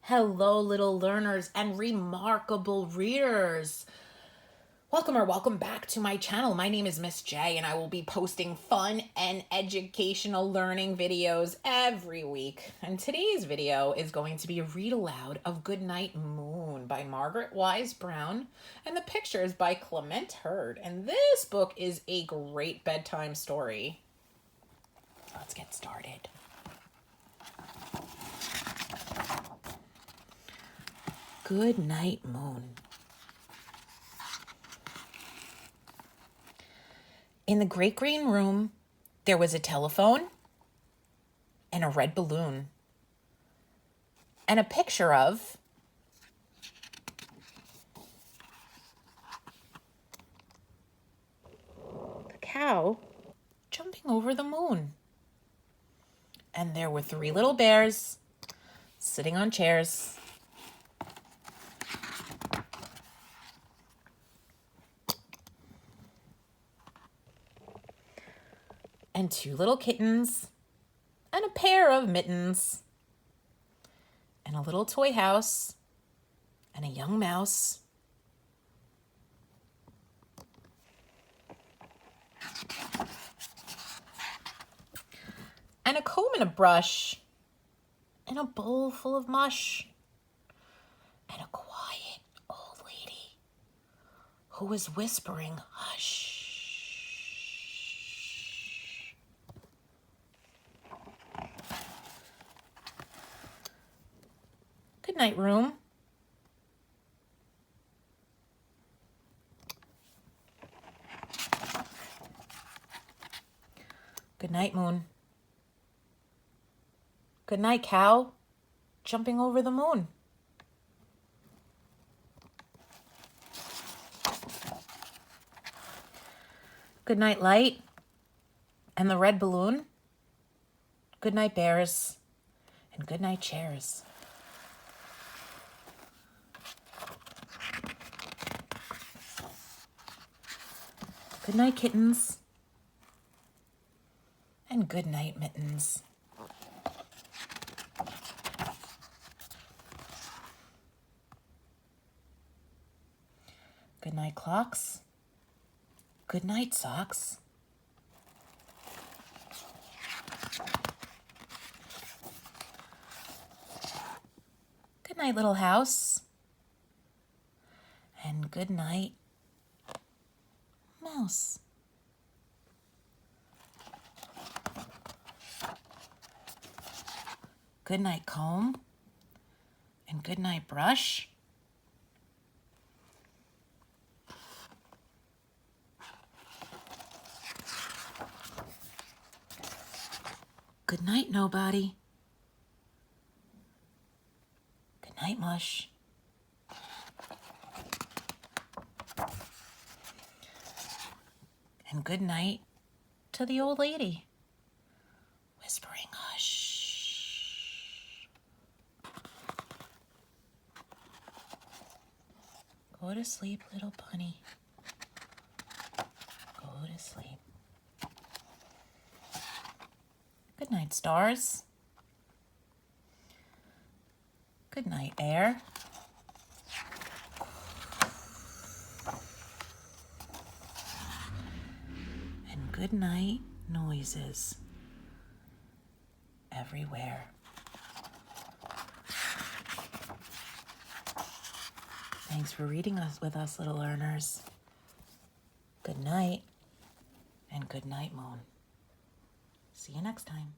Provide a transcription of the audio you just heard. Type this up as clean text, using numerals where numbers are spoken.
Hello, little learners and remarkable readers. Welcome back to my channel. My name is Miss J, and I will be posting fun and educational learning videos every week. And today's video is going to be a read aloud of Goodnight Moon by Margaret Wise Brown, and the pictures by Clement Hurd. And this book is a great bedtime story. Let's get started. Goodnight Moon. In the great green room, there was a telephone and a red balloon and a picture of the cow jumping over the moon. And there were 3 little bears sitting on chairs. And 2 little kittens, and a pair of mittens, and a little toy house, and a young mouse, and a comb and a brush, and a bowl full of mush, and a quiet old lady who was whispering, "Hush." Good night, room. Good night, moon. Good night, cow, jumping over the moon. Good night, light, and the red balloon. Good night, bears, and good night, chairs. Good night, kittens, and good night, mittens. Good night, clocks. Good night, socks. Good night, little house. And good night, mouse. Good night, comb. And good night, brush. Good night, nobody. Good night, mush. And good night to the old lady, whispering, "Hush." Go to sleep, little bunny. Go to sleep. Good night, stars. Good night, air. And good night, noises everywhere. Thanks for reading with us, little learners. Good night, and good night, moon. See you next time.